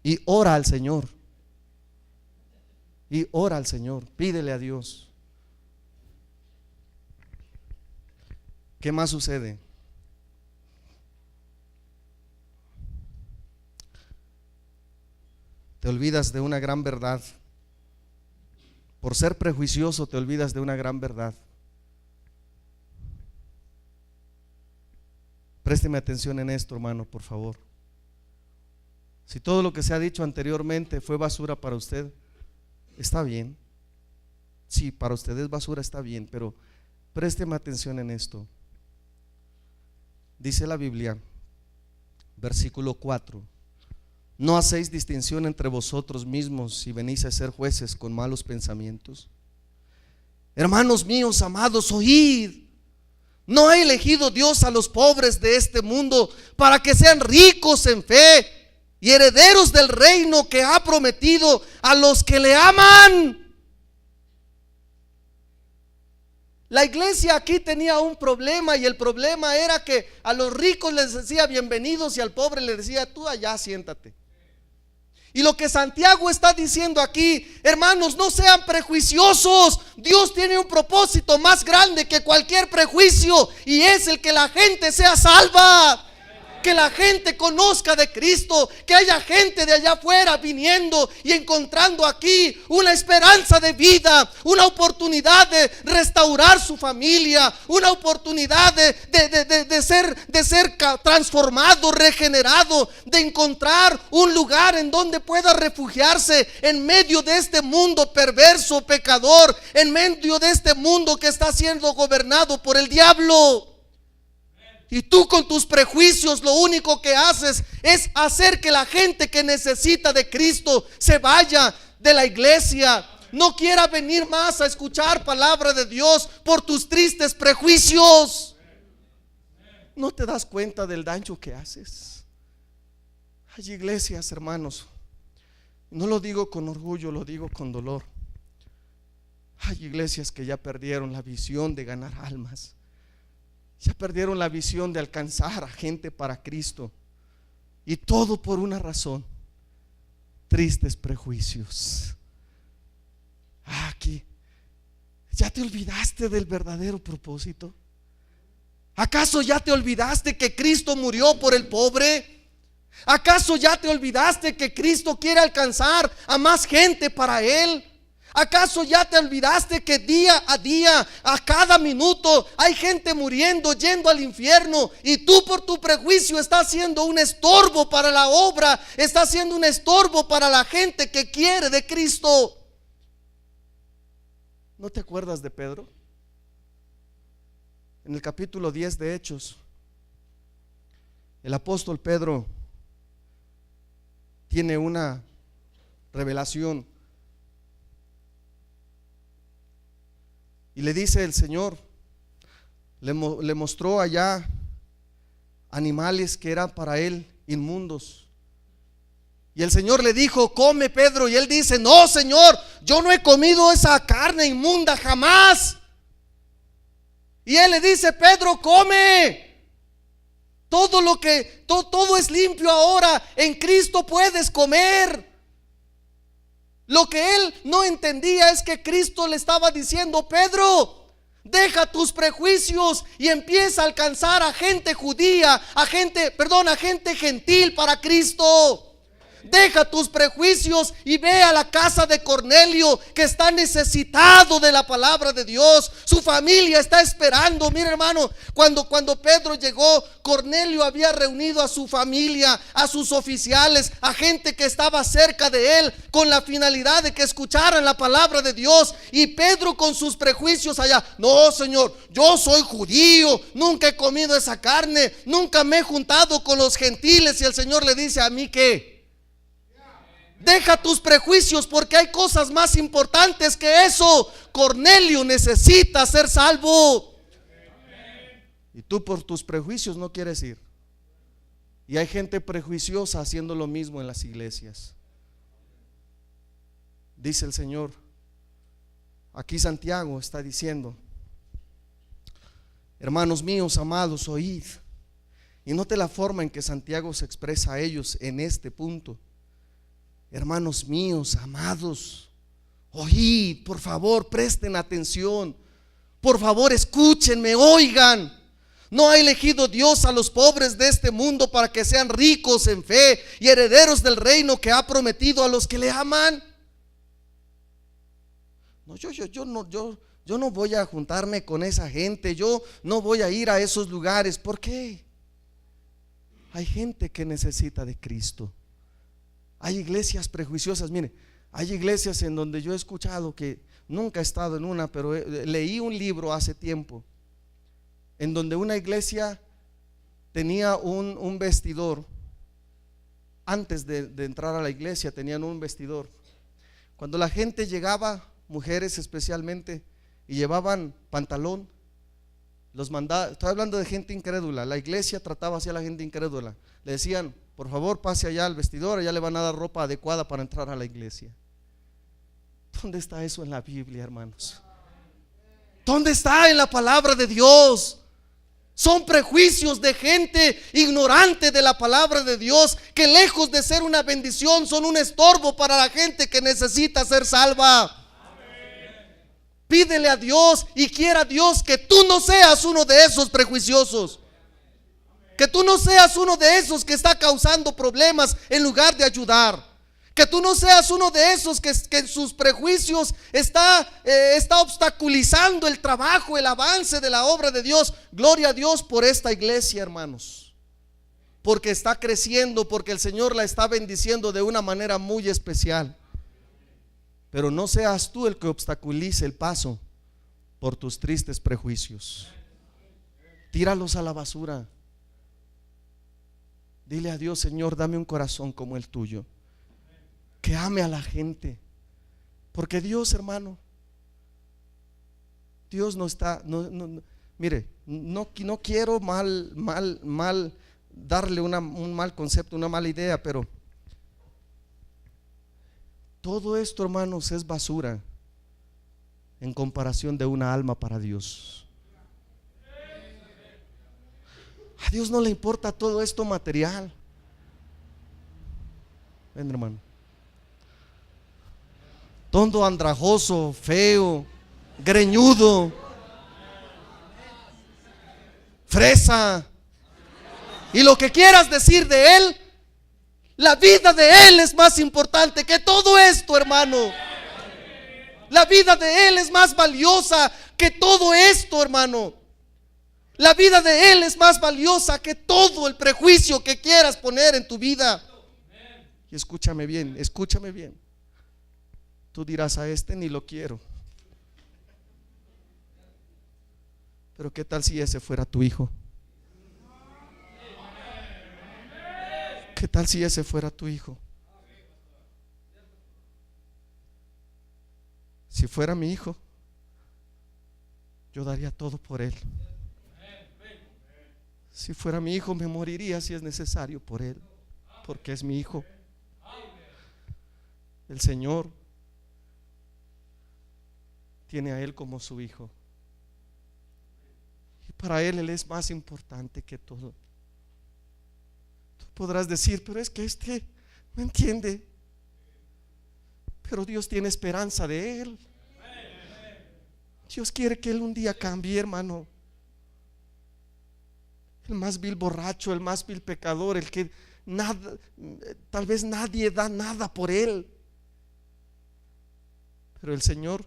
y ora al Señor. Y ora al Señor, pídele a Dios. ¿Qué más sucede? Te olvidas de una gran verdad. Por ser prejuicioso te olvidas de una gran verdad. Présteme atención en esto, hermano, por favor. Si todo lo que se ha dicho anteriormente fue basura para usted, está bien. Si para usted es basura, está bien, pero présteme atención en esto. Dice la Biblia, versículo 4: ¿no hacéis distinción entre vosotros mismos si venís a ser jueces con malos pensamientos? Hermanos míos, amados, oíd. ¿No ha elegido Dios a los pobres de este mundo para que sean ricos en fe y herederos del reino que ha prometido a los que le aman? La iglesia aquí tenía un problema, y el problema era que a los ricos les decía bienvenidos y al pobre le decía tú allá siéntate. Y lo que Santiago está diciendo aquí, hermanos, no sean prejuiciosos. Dios tiene un propósito más grande que cualquier prejuicio, y es el que la gente sea salva, que la gente conozca de Cristo, que haya gente de allá afuera viniendo y encontrando aquí una esperanza de vida, una oportunidad de restaurar su familia, una oportunidad de ser transformado, regenerado, de encontrar un lugar en donde pueda refugiarse en medio de este mundo perverso, pecador, en medio de este mundo que está siendo gobernado por el diablo. Y tú con tus prejuicios lo único que haces es hacer que la gente que necesita de Cristo se vaya de la iglesia, no quiera venir más a escuchar palabra de Dios por tus tristes prejuicios. ¿No te das cuenta del daño que haces? Hay iglesias, hermanos, no lo digo con orgullo, lo digo con dolor. Hay iglesias que ya perdieron la visión de ganar almas. Ya perdieron la visión de alcanzar a gente para Cristo. Y todo por una razón: tristes prejuicios. Aquí, ¿ya te olvidaste del verdadero propósito? ¿Acaso ya te olvidaste que Cristo murió por el pobre? ¿Acaso ya te olvidaste que Cristo quiere alcanzar a más gente para Él? ¿Acaso ya te olvidaste que día a día, a cada minuto, hay gente muriendo, yendo al infierno, y tú por tu prejuicio estás siendo un estorbo para la obra, estás siendo un estorbo para la gente que quiere de Cristo? ¿No te acuerdas de Pedro? En el capítulo 10 de Hechos, el apóstol Pedro tiene una revelación. Y le dice el Señor, le mostró allá animales que eran para él inmundos. Y el Señor le dijo: come, Pedro. Y él dice: no, Señor, yo no he comido esa carne inmunda jamás. Y él le dice: Pedro, come. Todo es limpio ahora. En Cristo puedes comer. Lo que él no entendía es que Cristo le estaba diciendo: Pedro, deja tus prejuicios y empieza a alcanzar a gente judía, a gente gentil para Cristo. Deja tus prejuicios y ve a la casa de Cornelio, que está necesitado de la palabra de Dios. Su familia está esperando. Mira, hermano, cuando Pedro llegó, Cornelio había reunido a su familia, a sus oficiales, a gente que estaba cerca de él, con la finalidad de que escucharan la palabra de Dios. Y Pedro, con sus prejuicios allá: no, Señor, yo soy judío, nunca he comido esa carne, nunca me he juntado con los gentiles. Y el Señor le dice: ¿a mí qué? Deja tus prejuicios, porque hay cosas más importantes que eso. Cornelio necesita ser salvo. Y tú por tus prejuicios no quieres ir. Y hay gente prejuiciosa haciendo lo mismo en las iglesias. Dice el Señor, aquí Santiago está diciendo: hermanos míos, amados, oíd. Y note la forma en que Santiago se expresa a ellos en este punto. Hermanos míos, amados, oíd, por favor, presten atención. Por favor, escúchenme, oigan. ¿No ha elegido Dios a los pobres de este mundo para que sean ricos en fe y herederos del reino que ha prometido a los que le aman? No, yo no voy a juntarme con esa gente. Yo no voy a ir a esos lugares. ¿Por qué? Hay gente que necesita de Cristo. Hay iglesias prejuiciosas. Mire, hay iglesias en donde yo he escuchado, que nunca he estado en una, pero leí un libro hace tiempo, en donde una iglesia tenía un vestidor. Antes de entrar a la iglesia tenían un vestidor. Cuando la gente llegaba, mujeres especialmente, y llevaban pantalón. Los mandaba, estoy hablando de gente incrédula. La iglesia trataba así a la gente incrédula. Le decían: por favor, pase allá al vestidor, allá le van a dar ropa adecuada para entrar a la iglesia. ¿Dónde está eso en la Biblia, hermanos? ¿Dónde está en la palabra de Dios? Son prejuicios de gente ignorante de la palabra de Dios, que lejos de ser una bendición son un estorbo para la gente que necesita ser salva. Pídele a Dios y quiera Dios que tú no seas uno de esos prejuiciosos, que tú no seas uno de esos que está causando problemas en lugar de ayudar, que tú no seas uno de esos que en sus prejuicios está obstaculizando el trabajo, el avance de la obra de Dios. Gloria a Dios por esta iglesia, hermanos, porque está creciendo, porque el Señor la está bendiciendo de una manera muy especial. Pero no seas tú el que obstaculice el paso por tus tristes prejuicios. Tíralos a la basura. Dile a Dios: Señor, dame un corazón como el tuyo, que ame a la gente. Porque Dios, hermano, Dios no está, mire, no quiero mal darle un mal concepto, una mala idea, pero todo esto, hermanos, es basura en comparación de una alma para Dios. A Dios no le importa todo esto material. Ven, hermano. Tonto, andrajoso, feo, greñudo, fresa, y lo que quieras decir de él, la vida de él es más importante que todo esto, hermano. La vida de él es más valiosa que todo esto, hermano. La vida de él es más valiosa que todo el prejuicio que quieras poner en tu vida. Y escúchame bien, escúchame bien. Tú dirás: a este ni lo quiero. Pero ¿qué tal si ese fuera tu hijo? ¿Qué tal si ese fuera tu hijo? Si fuera mi hijo, yo daría todo por él. Si fuera mi hijo, me moriría si es necesario por él, porque es mi hijo. El Señor tiene a él como su hijo, y para él es más importante que todo. Tú podrás decir: pero es que no entiende. Pero Dios tiene esperanza de él. Dios quiere que él un día cambie, hermano. El más vil borracho, el más vil pecador, el que nada, tal vez nadie da nada por él, pero el Señor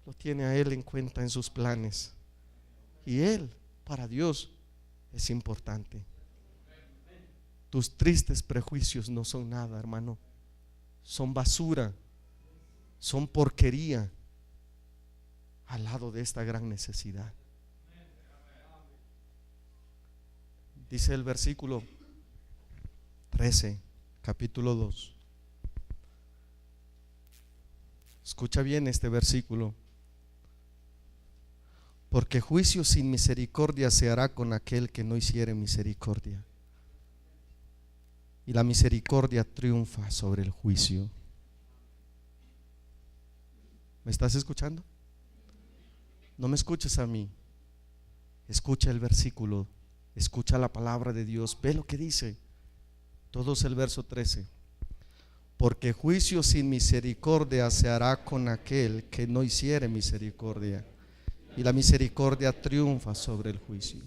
lo tiene a él en cuenta en sus planes, y él para Dios es importante. Tus tristes prejuicios no son nada, hermano. Son basura, son porquería al lado de esta gran necesidad. Dice el versículo 13, capítulo 2. Escucha bien este versículo. Porque juicio sin misericordia se hará con aquel que no hiciere misericordia, y la misericordia triunfa sobre el juicio. ¿Me estás escuchando? No me escuches a mí. Escucha el versículo, escucha la palabra de Dios. Ve lo que dice. Todos el verso 13. Porque juicio sin misericordia se hará con aquel que no hiciere misericordia, y la misericordia triunfa sobre el juicio.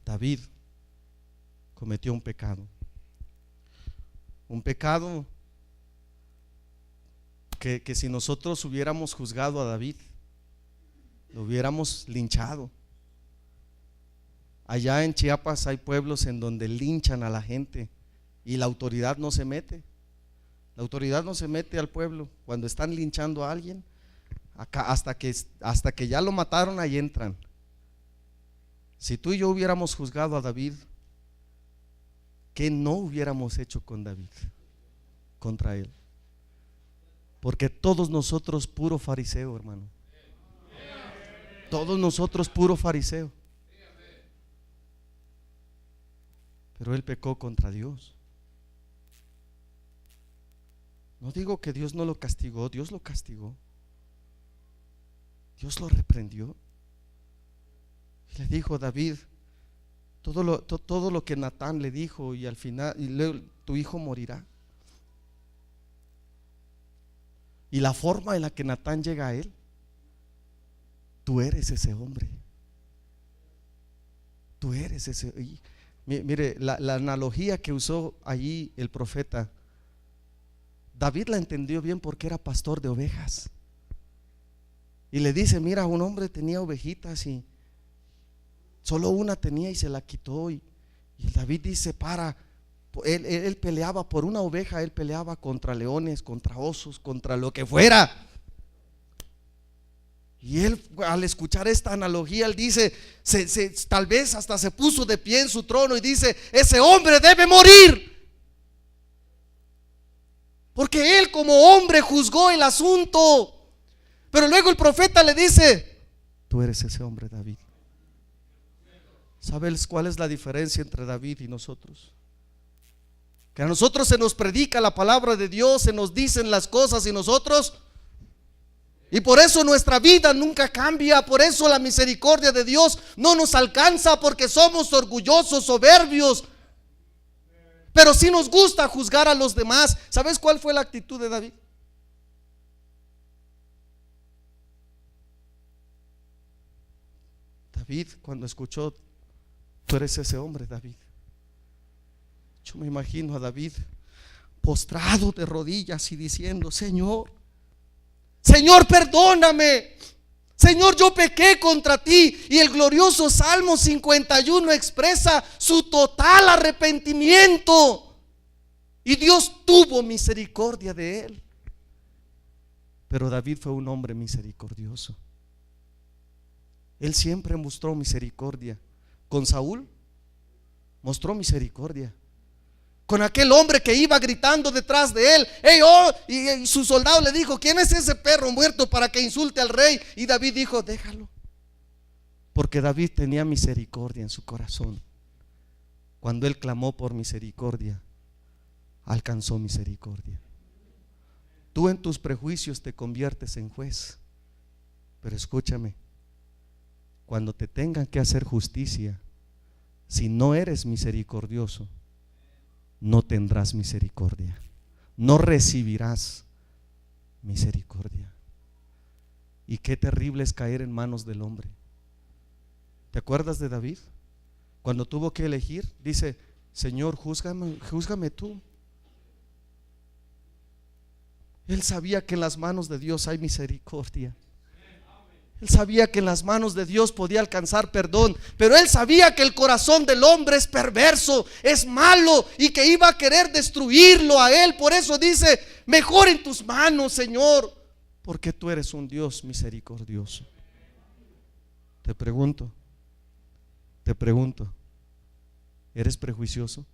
David cometió un pecado que si nosotros hubiéramos juzgado a David, lo hubiéramos linchado. Allá en Chiapas hay pueblos en donde linchan a la gente y la autoridad no se mete. La autoridad no se mete al pueblo cuando están linchando a alguien. Acá, hasta que ya lo mataron, ahí entran. Si tú y yo hubiéramos juzgado a David, ¿qué no hubiéramos hecho con David? Contra él. Porque todos nosotros puro fariseo, hermano. Todos nosotros puro fariseo. Pero él pecó contra Dios. No digo que Dios no lo castigó, Dios lo castigó. Dios lo reprendió. Y le dijo: David, todo lo que Natán le dijo, y al final tu hijo morirá. Y la forma en la que Natán llega a él: tú eres ese hombre. Tú eres ese. Y mire, la analogía que usó allí el profeta, David la entendió bien porque era pastor de ovejas. Y le dice: mira, un hombre tenía ovejitas y solo una tenía y se la quitó. Y David dice: él peleaba por una oveja, él peleaba contra leones, contra osos, contra lo que fuera. Y él, al escuchar esta analogía, él dice, tal vez hasta se puso de pie en su trono y dice: ese hombre debe morir. Porque él como hombre juzgó el asunto. Pero luego el profeta le dice: tú eres ese hombre, David. ¿Sabes cuál es la diferencia entre David y nosotros? Que a nosotros se nos predica la palabra de Dios, se nos dicen las cosas y por eso nuestra vida nunca cambia. Por eso la misericordia de Dios no nos alcanza, porque somos orgullosos, soberbios. Pero sí nos gusta juzgar a los demás. ¿Sabes cuál fue la actitud de David? David, cuando escuchó: tú eres ese hombre, David. Yo me imagino a David postrado de rodillas y diciendo: Señor, perdóname. Señor, yo pequé contra ti. Y el glorioso Salmo 51 expresa su total arrepentimiento. Y Dios tuvo misericordia de él. Pero David fue un hombre misericordioso. Él siempre mostró misericordia. Con Saúl mostró misericordia. Con aquel hombre que iba gritando detrás de él: hey, oh, y su soldado le dijo: ¿quién es ese perro muerto para que insulte al rey? Y David dijo: déjalo. Porque David tenía misericordia en su corazón. Cuando él clamó por misericordia, alcanzó misericordia. Tú en tus prejuicios te conviertes en juez. Pero escúchame: cuando te tengan que hacer justicia, si no eres misericordioso, no tendrás misericordia, no recibirás misericordia. Y qué terrible es caer en manos del hombre. ¿Te acuerdas de David? Cuando tuvo que elegir, dice: Señor, júzgame tú. Él sabía que en las manos de Dios hay misericordia. Él sabía que en las manos de Dios podía alcanzar perdón, pero él sabía que el corazón del hombre es perverso, es malo, y que iba a querer destruirlo a él. Por eso dice: mejor en tus manos, Señor, porque tú eres un Dios misericordioso. Te pregunto, ¿eres prejuicioso?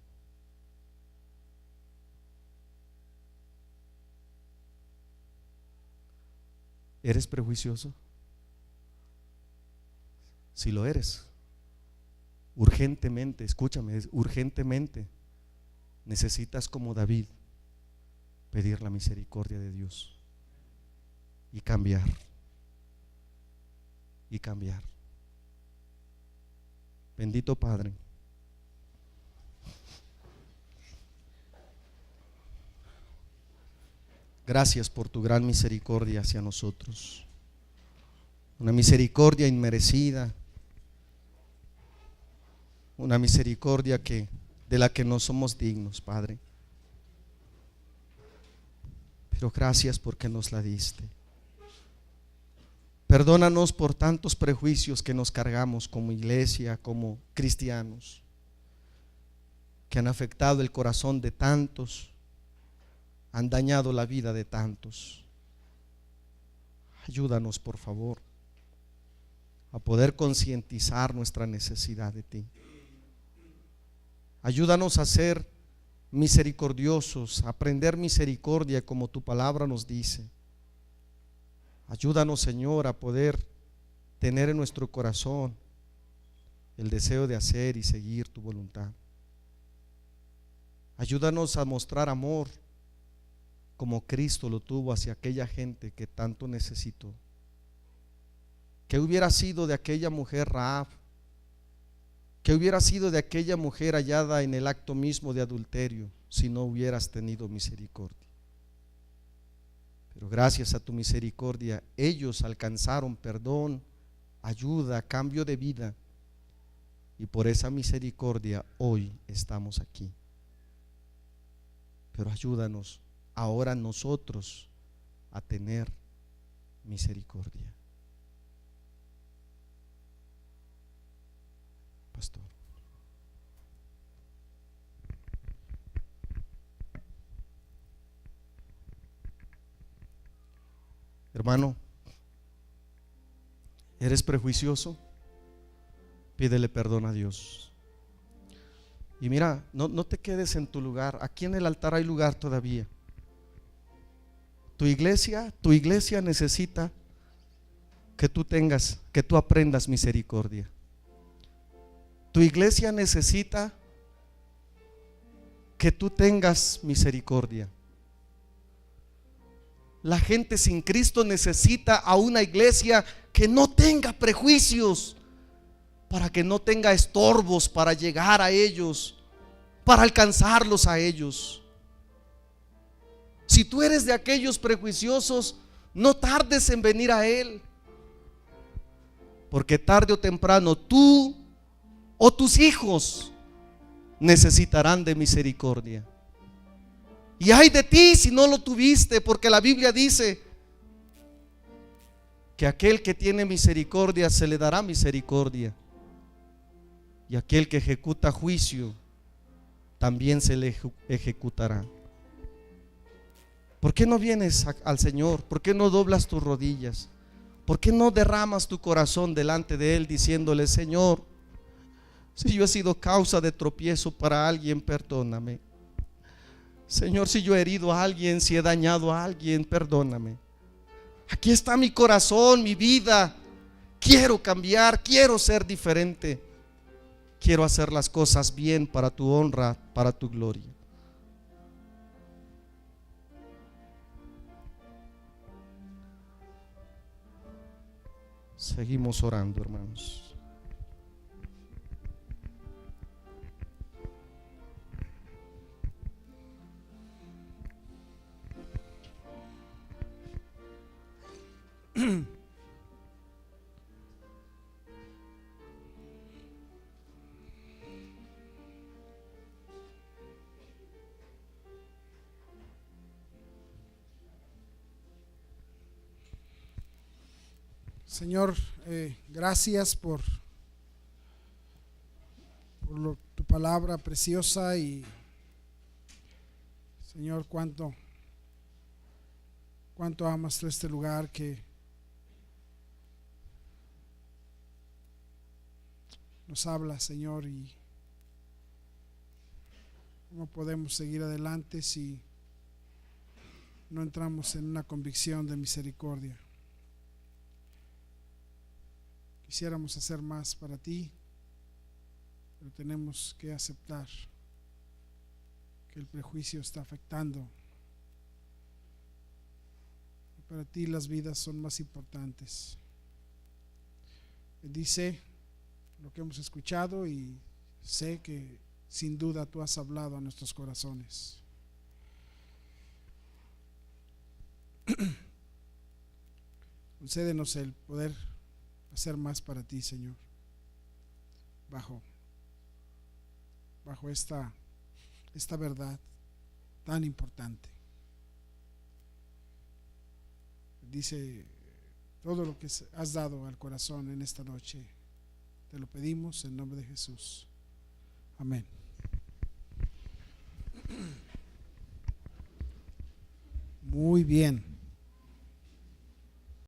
¿Eres prejuicioso? Si lo eres, urgentemente, escúchame, urgentemente necesitas, como David, pedir la misericordia de Dios y cambiar. Bendito Padre, gracias por tu gran misericordia hacia nosotros. Una misericordia inmerecida, una misericordia de la que no somos dignos, Padre. Pero gracias porque nos la diste. Perdónanos por tantos prejuicios que nos cargamos como iglesia, como cristianos, que han afectado el corazón de tantos, han dañado la vida de tantos. Ayúdanos, por favor, a poder concientizar nuestra necesidad de ti. Ayúdanos a ser misericordiosos, a aprender misericordia como tu palabra nos dice. Ayúdanos, Señor, a poder tener en nuestro corazón el deseo de hacer y seguir tu voluntad. Ayúdanos a mostrar amor como Cristo lo tuvo hacia aquella gente que tanto necesitó. ¿Qué hubiera sido de aquella mujer Rahab? ¿Qué hubiera sido de aquella mujer hallada en el acto mismo de adulterio si no hubieras tenido misericordia? Pero gracias a tu misericordia ellos alcanzaron perdón, ayuda, cambio de vida, y por esa misericordia hoy estamos aquí. Pero ayúdanos ahora nosotros a tener misericordia. Pastor. Hermano, ¿eres prejuicioso? Pídele perdón a Dios. Y mira, no te quedes en tu lugar. Aquí en el altar hay lugar todavía. Tu iglesia necesita que tú aprendas misericordia. Tu iglesia necesita que tú tengas misericordia. La gente sin Cristo necesita a una iglesia que no tenga prejuicios, para que no tenga estorbos para llegar a ellos, para alcanzarlos a ellos. Si tú eres de aquellos prejuiciosos, no tardes en venir a Él, porque tarde o temprano tú o tus hijos necesitarán de misericordia. Y ay de ti si no lo tuviste, porque la Biblia dice que aquel que tiene misericordia se le dará misericordia, y aquel que ejecuta juicio también se le ejecutará. ¿Por qué no vienes al Señor? ¿Por qué no doblas tus rodillas? ¿Por qué no derramas tu corazón delante de Él diciéndole: Señor, si yo he sido causa de tropiezo para alguien, perdóname. Señor, si yo he herido a alguien, si he dañado a alguien, perdóname. Aquí está mi corazón, mi vida. Quiero cambiar, quiero ser diferente. Quiero hacer las cosas bien para tu honra, para tu gloria. Seguimos orando, hermanos. Señor, gracias por tu palabra preciosa, y Señor, cuánto amas tú este lugar, que nos habla, Señor, y cómo podemos seguir adelante si no entramos en una convicción de misericordia. Quisiéramos hacer más para ti, pero tenemos que aceptar que el prejuicio está afectando. Para ti las vidas son más importantes. Bendice lo que hemos escuchado, y sé que sin duda tú has hablado a nuestros corazones. Concédenos el poder hacer más para ti, Señor, bajo esta verdad tan importante. Dice todo lo que has dado al corazón en esta noche. Te lo pedimos en nombre de Jesús. Amén. Muy bien.